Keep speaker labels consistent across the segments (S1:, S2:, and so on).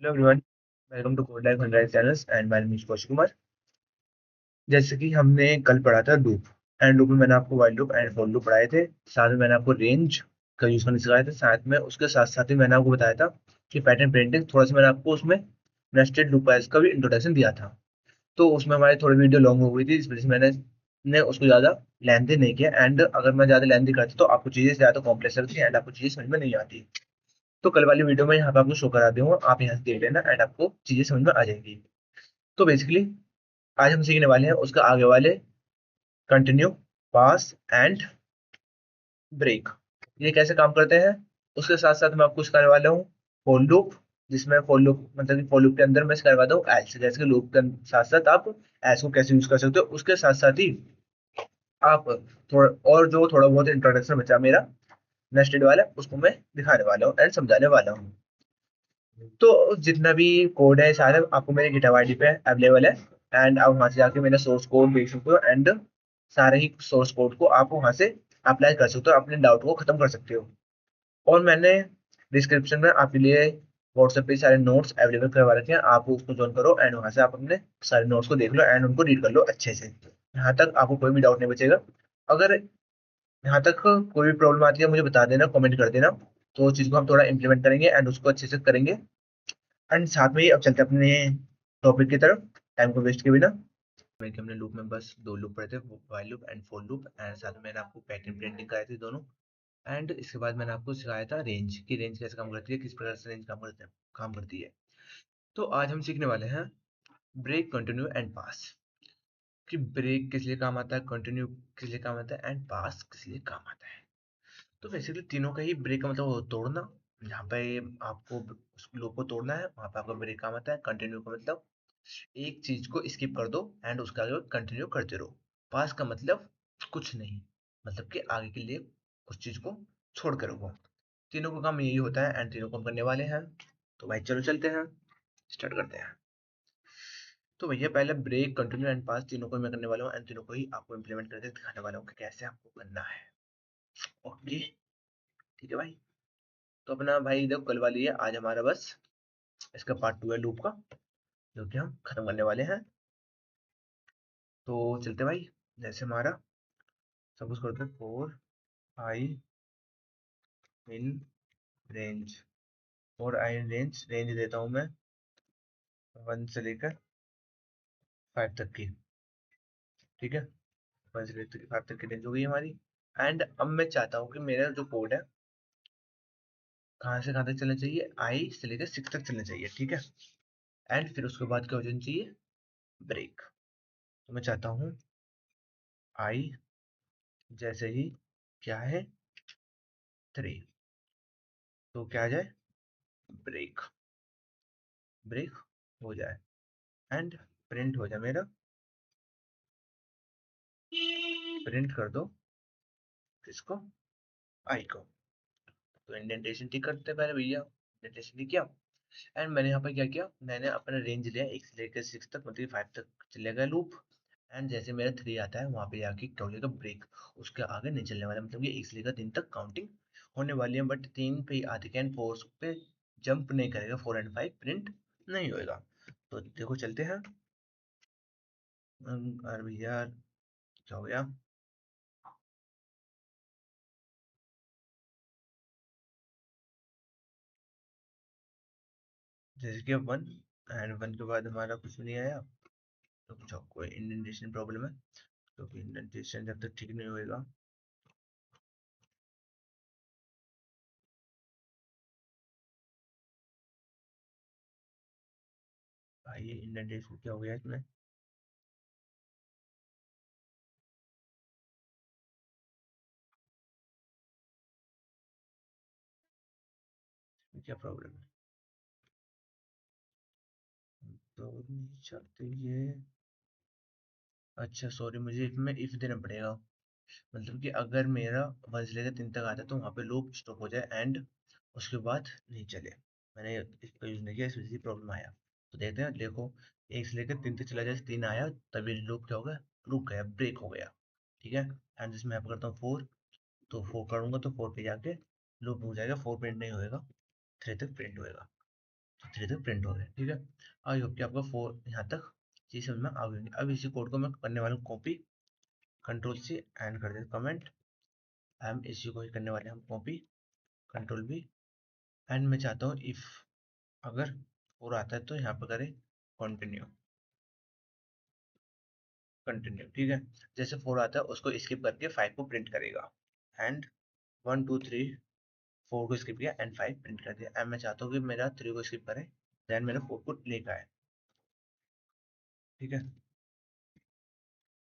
S1: Hello everyone, welcome to code life 100 channels and my name is Kaushik Kumar. जैसे कि हमने कल पढ़ा था लूप एंड लूप में मैंने आपको while loop and for loop पढ़ाए थे। साथ में मैंने आपको रेंज का यूज करना सिखाया था। साथ में उसके साथ साथ ही मैंने आपको बताया था कि पैटर्न प्रिंटिंग थोड़ा सा मैंने आपको उसमें नेस्टेड लूप का भी इंट्रोडक्शन दिया था। तो उसमें हमारी थोड़ी वीडियो लॉन्ग हो गई थी, इस वजह से मैंने उसको ज़्यादा लेंथी नहीं किया। एंड अगर मैं ज़्यादा लेंथी करता तो आपको चीज़ें ज़्यादा कॉम्प्लेक्स लगती एंड आपको चीज़ें समझ में नहीं आती। तो कल वाली वीडियो में यहाँ पे आपको शो करा दूंगा, आप यहाँ से देख लेना एंड आपको चीज़ें समझ में आ जाएंगी। तो बेसिकली आज हम सीखने वाले हैं उसका आगे वाले कंटिन्यू, पास एंड ब्रेक, ये कैसे काम करते हैं। उसके साथ साथ मैं आपको सिखाने वाला हूँ फॉर लूप, जिसमें फॉर लूप मतलब कि फॉर लूप के अंदर मैं सिखाने वाला हूँ एल्स। जैसे कि लूप के साथ साथ आप एल्स को कैसे यूज कर सकते हो, उसके साथ साथ ही आप थोड़ा और जो थोड़ा बहुत इंट्रोडक्शन बचा मेरा नेस्टेड वाला, उसको मैं दिखाने वाला हूँ एंड समझाने वाला हूँ। तो जितना भी कोड है सारे आपको मेरे गिटहब आईडी पे अवेलेबल है एंड आप वहां से जाके मेरा सोर्स कोड देख सकते हो एंड सारे ही सोर्स कोड को आप वहां से अप्लाई कर सकते हो, अपने डाउट को खत्म कर सकते हो। और मैंने डिस्क्रिप्शन में आपके लिए व्हाट्सएप पे सारे नोट्स अवेलेबल करवा रखे हैं, आप उसको ज्वाइन करो एंड वहां से आप अपने सारे नोट्स को देख लो एंड उनको रीड कर लो अच्छे से। यहाँ तक आपको कोई भी डाउट नहीं बचेगा। अगर यहाँ तक कोई भी प्रॉब्लम आती है मुझे बता देना, कमेंट कर देना, तो उस चीज को हम थोड़ा इंप्लीमेंट करेंगे एंड उसको अच्छे से करेंगे। एंड साथ में ही अब चलते हैं अपने टॉपिक की तरफ, टाइम को वेस्ट के बिना। मैं कि हमने लूप में बस दो लूप पढ़े थे, while loop and for loop, and साथ में मैंने आपको पैटर्न प्रिंटिंग कराई थी दोनों। एंड इसके बाद मैंने आपको सिखाया था रेंज की, रेंज कैसे काम करती है, किस प्रकार से रेंज काम करती है। तो आज हम सीखने वाले हैं ब्रेक, कंटिन्यू एंड पास। कि ब्रेक किस लिए काम आता है, कंटिन्यू किस लिए काम आता है एंड पास किस लिए काम आता है। तो बेसिकली तीनों का ही ब्रेक का मतलब तोड़ना। जहाँ पे आपको उस लूप को तोड़ना है वहां पे आपका ब्रेक काम आता है। कंटिन्यू का मतलब एक चीज को स्किप कर दो एंड उसका आगे कंटिन्यू करते रहो। पास का मतलब कुछ नहीं, मतलब कि आगे के लिए उस चीज को छोड़ कर रखो। तीनों का काम यही होता है एंड तीनों को हम करने वाले हैं। तो भाई चलो चलते हैं, स्टार्ट करते हैं। तो भैया पहले ब्रेक, कंटिन्यू एंड पास तीनों को मैं करने वाला हूँ एंड तीनों को ही आपको इम्प्लीमेंट करके दिखाने वाला हूँ कि कैसे आपको करना है। ओके, ठीक है भाई। तो अपना भाई देखो कल वाली है, आज हमारा बस इसका पार्ट 2 है लूप का, जो कि हम खत्म करने वाले हैं। तो चलते भाई, जैसे हमारा सब कुछ करते हैं। Four I in range, four I in range, range देता हूँ मैं 1 से लेकर 5 तक की। ठीक है, 1 से लेकर 5 तक की रेंज हो गई हमारी। एंड अब मैं चाहता हूँ कि मेरा जो कोड है कहाँ से कहाँ तक चलना चाहिए, आई से लेकर 6 तक चलना चाहिए। ठीक है, एंड फिर उसके बाद क्या हो जाना चाहिए, ब्रेक। तो मैं चाहता हूँ आई जैसे ही क्या है 3, तो क्या आ जाए, ब्रेक, ब्रेक हो जाए एंड प्रिंट हो जाए मेरा, प्रिंट कर दो किसको, आई को। तो इंडेंटेशन ठीक करते हैं पहले भैया, इंडेंटेशन ठीक किया एंड मैंने यहाँ पर क्या किया, मैंने अपना रेंज लिया 1 से लेकर 6 तक, मतलब 5 तक चलेगा लूप। एंड जैसे मेरा 3 आता है वहां पे जाके क्या हो जाएगा, ब्रेक। उसके आगे नहीं चलने वाला, मतलब ये 1 से लेकर 3 तक काउंटिंग होने वाली है, बट 3 पे ही आते कैन 4 पे जंप नहीं करेगा, 4 एंड 5 प्रिंट नहीं होएगा। तो देखो चलते हैं। अरे भैया क्या हो गया, जैसे कि अब 1 एंड 1 के बाद हमारा कुछ नहीं आया, तो कुछ कोई इंडेंटेशन प्रॉब्लम है। तो इंडेंटेशन जब तक ठीक नहीं होएगा, भाई इंडेंटेशन क्या हो गया इसमें, क्या प्रॉब्लम है। तो नहीं चाहते ये, अच्छा सॉरी, मुझे इसमें इफ देना पड़ेगा। मतलब कि अगर मेरा 1 से लेकर 3 तक आता है तो वहाँ पे लूप स्टॉप हो जाए एंड उसके बाद नहीं चले। मैंने इसका यूज नहीं किया, इस वजह से प्रॉब्लम आया। तो देखते हैं, देखो 1 से लेकर 3 तक चला जाए, 3 आया तभी लूप क्या हो गया, रुक गया, ब्रेक हो गया। ठीक है, एंड जिसमें मैं करता हूँ 4, तो 4 करूंगा तो 4 पे जाके लूप हो जाएगा, 4 प्रिंट नहीं होएगा, 3 तक प्रिंट होएगा। 3 तक प्रिंट हो गया। ठीक है, आई होप कि आपको 4 यहाँ तक चीज समझ में आ गई। अब इसी कोड को मैं करने वाला हूँ कॉपी, कंट्रोल सी एंड कर देते कमेंट। हम इसी को ही करने वाले हैं हम कॉपी, कंट्रोल बी एंड मैं चाहता हूँ इफ अगर 4 आता है तो यहाँ पर करें कंटिन्यू, कंटिन्यू। ठीक है, जैसे 4 आता है उसको स्किप करके 5 को प्रिंट करेगा एंड 1 2 3 4 को स्किप किया एंड 5 प्रिंट कर दिया। एंड मैं चाहता हूँ कि मेरा 3 को स्किप करे देन मेरा 4 को लेकर आए। ठीक है,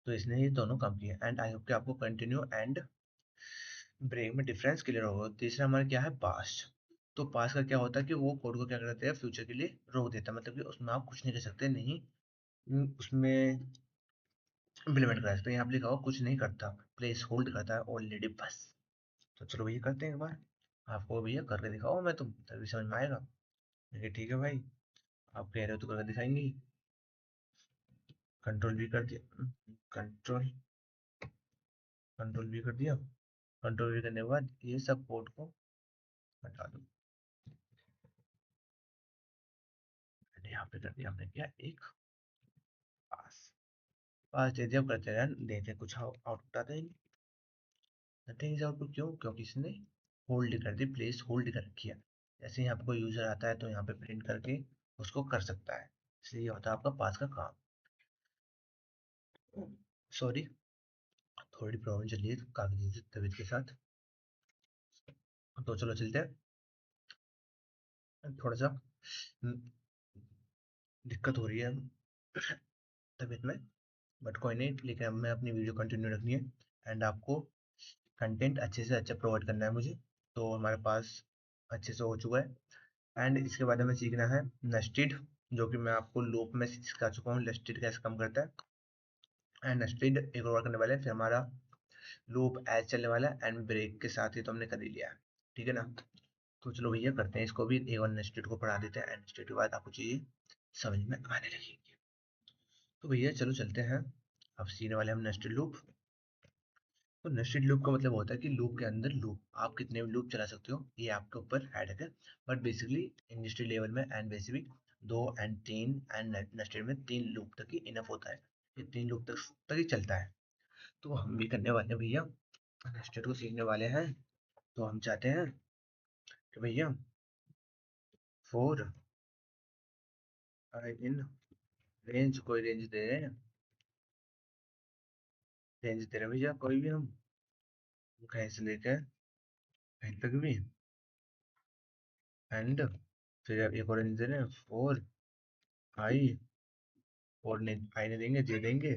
S1: तो इसने ये दोनों काम किए एंड आई होप कि आपको कंटिन्यू एंड ब्रेक में डिफरेंस क्लियर होगा। तीसरा हमारा क्या है, पास्ट। तो पास्ट का क्या होता है कि वो कोड को क्या करते हैं, फ्यूचर के लिए रोक देता है, मतलब कि उसमें आप कुछ नहीं कर सकते, नहीं उसमें इम्प्लीमेंट करा सकते। यहाँ पे लिखा हुआ कुछ नहीं करता, प्लेस होल्ड करता है ऑलरेडी बस। तो चलो भैया करते हैं एक बार, आपको भैया करके दिखाओ मैं तुम तभी समझ में आएगा। देखिए ठीक है भाई, आप कह रहे हो तो करके दिखाएंगे ही। कंट्रोल भी कर दिया, कंट्रोल कंट्रोल भी कर दिया। कंट्रोल भी करने के बाद ये सब कोड को हटा दो। मैंने यहाँ पे कर दिया हमने क्या, एक पास। पास दे दिया, अब करते हैं देखते हैं कुछ आउटपुट आता है। नथिंग इज आउटपुट, क्यों, क्योंकि इसने होल्ड कर दी, प्लेस होल्ड कर रखी है। जैसे ही आपको यूजर आता है तो यहाँ पे प्रिंट करके उसको कर सकता है, इसलिए ये होता है आपका पास का काम। सॉरी, थोड़ी प्रॉब्लम चल रही है कागजी तबीयत के साथ। तो चलो चलते हैं, थोड़ा सा दिक्कत हो रही है तबीयत में, बट कोई नहीं, लेकिन अब मैं अपनी वीडियो कंटिन्यू रखनी है एंड आपको कंटेंट अच्छे से अच्छा प्रोवाइड करना है मुझे। तो हमारे पास अच्छे से हो चुका है एंड इसके बाद हमें सीखना है नेस्टेड, जो कि मैं आपको लूप में सिखा चुका हूँ नेस्टेड कैसे काम करता है। एंड नेस्टेड एक और करने वाले हैं, फिर हमारा लूप एज चलने वाला है एंड ब्रेक के साथ ही तो हमने कर ही लिया है। ठीक है ना, तो चलो भैया करते हैं इसको भी, ए वन नेस्टेड को पढ़ा देते हैं एंड नेस्टेड के बाद आपको चीजें समझ में आने लगेगी। तो भैया चलो चलते हैं, अब सीखने वाले हम नेस्टेड लूप। तो नेस्टेड लूप का मतलब होता है कि लूप के अंदर लूप, आप कितने भी लूप चला सकते हो, ये आपके ऊपर हेडेक है। बट बेसिकली इंडस्ट्री लेवल में and basically 2 and 3 and nested में 3 लूप तक ही इनफ होता है, ये 3 लूप तक ही चलता है। तो हम भी करने वाले हैं भैया, नेस्टेड को सीखने वाले हैं। तो हम चाहते हैं कि भैया 4 इन रेंज, कोई रेंज दे रहे हैं, रेंज दे रहे हैं भैया कोई भी, हम कहीं से लेकर कहीं तक भी एंड फिर एक और रेंज दे रहे हैं 4 आई, और ने आई ने देंगे, जे देंगे,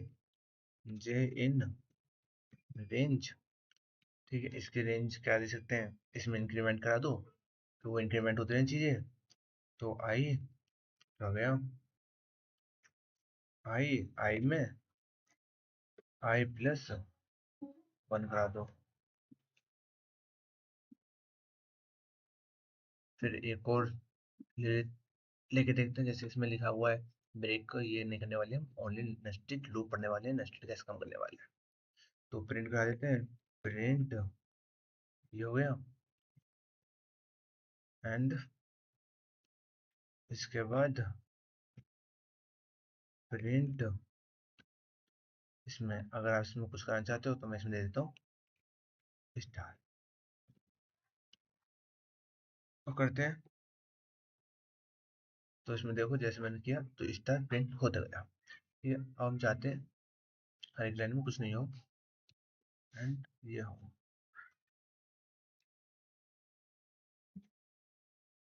S1: जे इन रेंज। ठीक है, इसकी रेंज क्या दे सकते हैं, इसमें इंक्रीमेंट करा दो तो वो इंक्रीमेंट होते हैं चीजें। तो आई हो गया, आई आई में आई प्लस 1 करा दो। फिर एक और ले, लेके देखते हैं, जैसे इसमें लिखा हुआ है ब्रेक को ये नहीं करने वाले हम, ओनली नेस्टेड लूप पढ़ने वाले हैं, नेस्टेड कैसे काम करने वाले हैं। तो प्रिंट करा देते हैं, प्रिंट ये हो गया एंड इसके बाद प्रिंट, इसमें अगर आप इसमें कुछ करना चाहते हो तो मैं इसमें दे देता हूँ स्टार। तो करते हैं, तो इसमें देखो जैसे मैंने किया तो स्टार प्रिंट होता गया। ठीक है, अब हम चाहते हैं हर एक लाइन में कुछ नहीं हो एंड ये हो,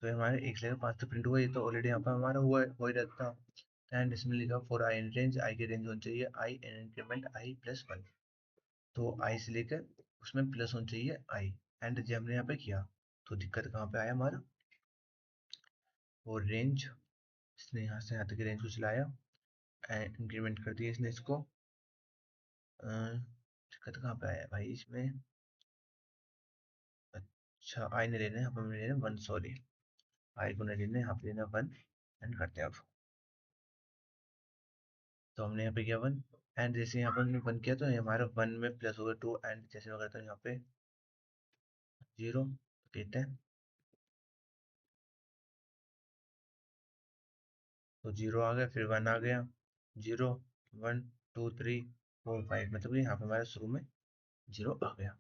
S1: तो हमारे एक लाइन में 5 तो प्रिंट हुआ, ये तो ऑलरेडी यहाँ पर हमारा हुआ हो ही रहता। एंड इसमें लिखा फॉर आई इन रेंज, आई की रेंज होनी चाहिए I an increment I plus 1। तो आई से लेकर उसमें प्लस होना चाहिए आई, एंड जब हमने यहाँ पे किया तो दिक्कत कहाँ पे आया हमारा, और रेंज इसने यहाँ से यहाँ तक की रेंज को चलाया एंड इंक्रीमेंट कर दिया इसने इसको। दिक्कत कहाँ पे आया भाई इसमें, अच्छा आई ने लेना है, यहाँ पे हमने लेना 1, सॉरी आई को नहीं लेना है, यहाँ पे लेना 1 एंड करते हैं अब। तो हमने यहाँ पे किया 1 एंड जैसे यहाँ पर हमने 1 किया तो ये हमारा 1 में प्लस हो गया 2 एंड जैसे मैं करता हूँ यहाँ पे 0, कहते हैं तो 0 आ गया, फिर 1 आ गया, 0 1 2 3 4 5, मतलब कि यहाँ पे हमारा शुरू में 0 आ गया।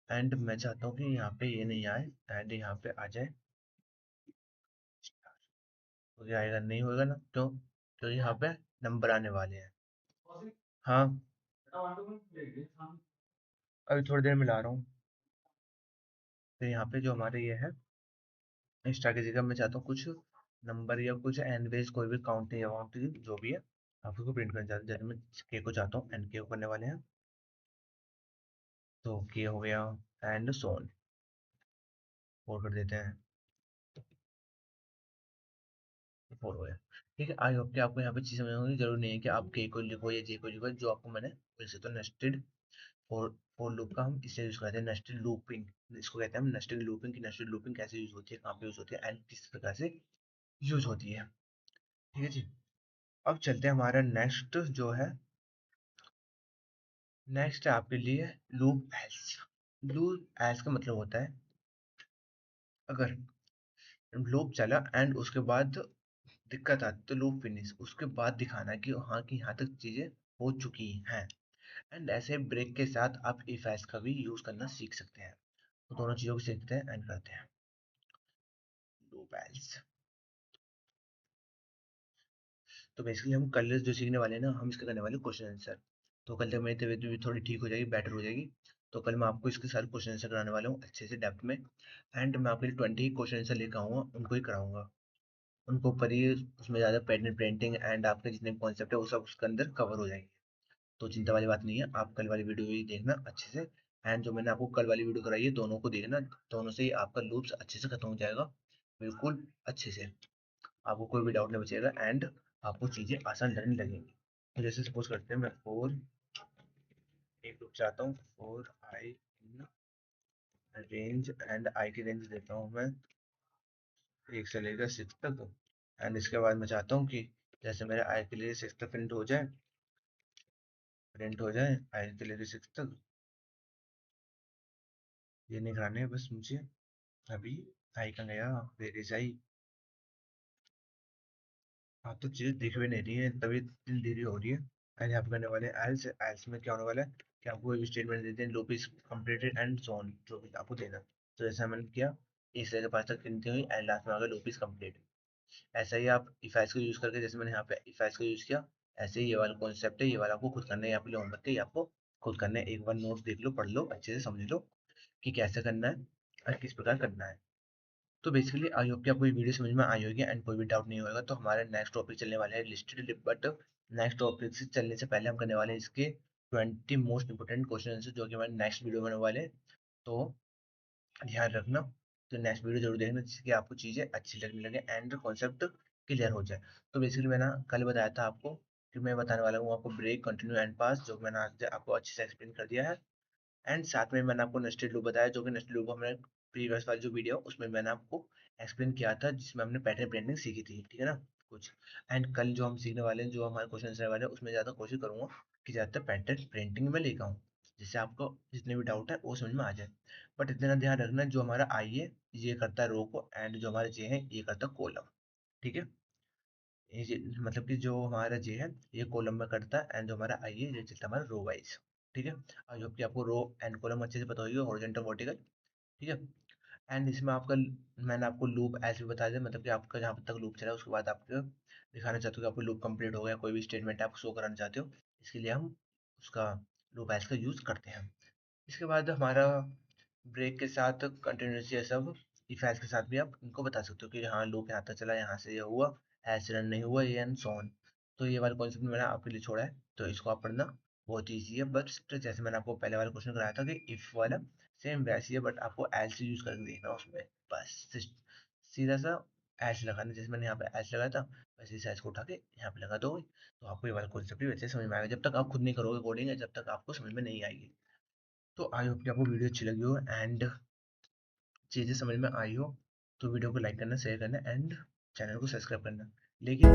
S1: एंड मैं चाहता हूँ कि यहाँ पे ये नहीं आए एंड यहाँ पे आ जाए, तो ये आएगा नहीं, होगा ना, तो यहाँ पे नंबर आने वाले हैं। हाँ, अभी थोड़ी देर में ला रहा हूँ। तो यहाँ पे जो हमारे ये है एक्स्ट्रा की जगह मैं चाहता हूँ कुछ नंबर या कुछ एनवेज, कोई भी काउंटिंग अमाउंट जो भी है आप उसको प्रिंट करना चाहते हैं। जैसे मैं के को चाहता हूँ एन के को करने वाले हैं, तो के हो गया एंड सोन 4 कर देते हैं, 4 हो गया। ठीक है, आई होप कि आपको यहाँ पे चीज़ समझ होगी। जरूर नहीं है कि आप के को लिखो या जे को लिखो, जो आपको मैंने वैसे तो नेस्टेड फॉर फॉर लूप का हम इसे यूज करते हैं, नेस्टेड लूपिंग इसको कहते हैं हम, नेस्टेड लूपिंग की नेस्टेड लूपिंग कैसे यूज होती है, कहाँ पे यूज होती है एंड किस प्रकार से यूज होती है। ठीक है जी, अब चलते हैं हमारा नेक्स्ट जो है, नेक्स्ट है आपके लिए लूप एल्स। लूप एल्स का मतलब होता है अगर लूप चला एंड उसके बाद दिक्कत आती तो लूप फिनिश, उसके बाद दिखाना कि हाँ कि यहाँ तक चीजें हो चुकी हैं। एंड ऐसे ब्रेक के साथ आप इफ एल्स का भी यूज करना सीख सकते हैं। तो दोनों चीजों को सीखते हैं एंड करते हैं लूप एल्स। तो बेसिकली हम कल जो सीखने वाले हैं ना, हम इसके करने वाले क्वेश्चन आंसर। तो कल तक मेरी तबीयत भी थोड़ी ठीक हो जाएगी, बेटर हो जाएगी। तो कल मैं आपको इसके सारे क्वेश्चन आंसर कराने वाला हूँ अच्छे से डेप्थ में। एंड मैं आपके लिए 20 क्वेश्चन आंसर लेकर आऊँगा, उनको ही कराऊंगा। उनको ऊपर ही उसमें ज़्यादा पैटर्न प्रिंटिंग एंड आपके जितने कॉन्सेप्ट है वो सब उसके अंदर कवर हो जाएंगे। तो चिंता वाली बात नहीं है, आप कल वाली वीडियो भी देखना अच्छे से। एंड जो मैंने आपको कल वाली वीडियो कराई है दोनों को देखना, दोनों से ही आपका लूप्स अच्छे से खत्म हो जाएगा, बिल्कुल अच्छे से। आपको कोई भी डाउट नहीं बचेगा एंड आपको चीज़ें आसान लगने लगेंगी। तो जैसे सपोज करते हैं मैं फोर एक लूप चाहता हूँ, four I in range and I की रेंज देता हूँ मैं 1 से लेकर 6 तक। एंड इसके बाद मैं चाहता हूँ कि जैसे मेरे आई के लिए 6 तक प्रिंट हो जाए आई के लिए 6 तक। ये नहीं कराने है बस मुझे, अभी आई का गया, वेर इज आई। आप तो चीज़ें दिख भी नहीं रही है तभी इतनी देरी हो रही है। एंड यहाँ पे करने वाले एल्स, एल्स में क्या होने वाला है कि आपको एक स्टेटमेंट देते हैं loop is completed and so on, जो भी आपको देना। तो जैसे मैंने किया 1 से लेकर 5 तक गिनती हुई एंड लास्ट में आ गया लूप इज कंप्लीट। ऐसा ही आप इफ एल्स को यूज करके, जैसे मैंने यहाँ पे इफ एल्स को यूज किया, ऐसे ही ये वाला कॉन्सेप्ट है, ये वाला आपको खुद करना है, यहाँ पे होमवर्क है, ये आपको खुद करना है। एक बार नोट्स देख लो, पढ़ लो, अच्छे से समझ लो कि कैसे करना है और किस प्रकार करना है। तो बेसिकली आई होप कि आपको ये वीडियो समझ में आई होगी एंड कोई भी डाउट नहीं होगा। तो हमारे नेक्स्ट टॉपिक चलने वाले हैं लिस्टेड, बट नेक्स्ट टॉपिक से चलने से पहले हम करने वाले हैं इसके 20 मोस्ट इंपोर्टेंट क्वेश्चन आंसर, जो कि हमारे नेक्स्ट वीडियो में होने वाले हैं। तो ध्यान रखना, तो नेक्स्ट वीडियो जरूर देखना जिससे आपको चीज़ें अच्छी लगने लगे एंड कॉन्सेप्ट क्लियर हो जाए। तो बेसिकली मैंने कल बताया था आपको कि मैं बताने वाला हूँ आपको ब्रेक, कंटिन्यू एंड पास, जो मैंने आज आपको अच्छे से एक्सप्लेन कर दिया है। एंड साथ में मैंने आपको नेस्टेड लूप बताया, जो कि नेस्टेड लूप हमने प्रीवियस वाली जो वीडियो उसमें मैंने आपको एक्सप्लेन किया था, जिसमें हमने पैटर्न प्रिंटिंग सीखी थी, ठीक है ना कुछ। एंड कल जो हम सीखने वाले हैं, जो हमारे क्वेश्चन आंसर वाले हैं, उसमें ज़्यादा कोशिश करूंगा कि ज़्यादातर पैटर्न प्रिंटिंग में लेकर आऊँ, जिससे आपको जितने भी डाउट है वो समझ में आ जाए। बट इतना ध्यान रखना, जो हमारा आई है ये करता है रो को एंड जो हमारा जे है ये करता है कॉलम। ठीक है, मतलब कि जो हमारा जे है ये कॉलम में करता है एंड जो हमारा आई है ये चलता है हमारा रो वाइज। ठीक है, आई होप कि आपको रो एंड कॉलम अच्छे से पता होगी, हॉरिजॉन्टल वर्टिकल। ठीक है, एंड इसमें आपका मैंने आपको लूप ऐसे भी बता दिया, मतलब कि आपका जहाँ तक लूप चला उसके बाद आपको दिखाना चाहते हो कि आपको लूप कंप्लीट हो गया, कोई भी स्टेटमेंट आप शो कराना चाहते हो, इसके लिए हम उसका लूप एल्स का यूज करते हैं। इसके बाद हमारा ब्रेक के साथ कंटिन्यूस ये सब इफ एल्स के साथ भी आप इनको बता सकते हो कि हाँ लूप यहाँ तक चला, यहाँ से ये हुआ, ऐसे रन नहीं हुआ, ये एंड सो ऑन। तो ये वाला कॉन्सेप्ट मैंने आपके लिए छोड़ा है, तो इसको आप पढ़ना बहुत ईजी है। बट जैसे मैंने आपको पहले वाला क्वेश्चन कराया था कि इफ वाला सेम वैसी है, बट आपको एल्स यूज करके देखना उसमें, बस सीधा सा एल्स लगाना, जैसे मैंने यहाँ पे एल्स लगाया था वैसे इस एल्स को उठा के यहाँ पे लगा दो, तो आपको ये वाला कॉन्सेप्ट भी वैसे समझ में आएगा। जब तक आप खुद नहीं करोगे कोडिंग, जब तक आपको समझ में नहीं आएगी। तो आई होप कि आपको वीडियो अच्छी लगी हो एंड चीज़ें समझ में आई हो। तो वीडियो को लाइक करना, शेयर करना एंड चैनल को सब्सक्राइब करना। लेकिन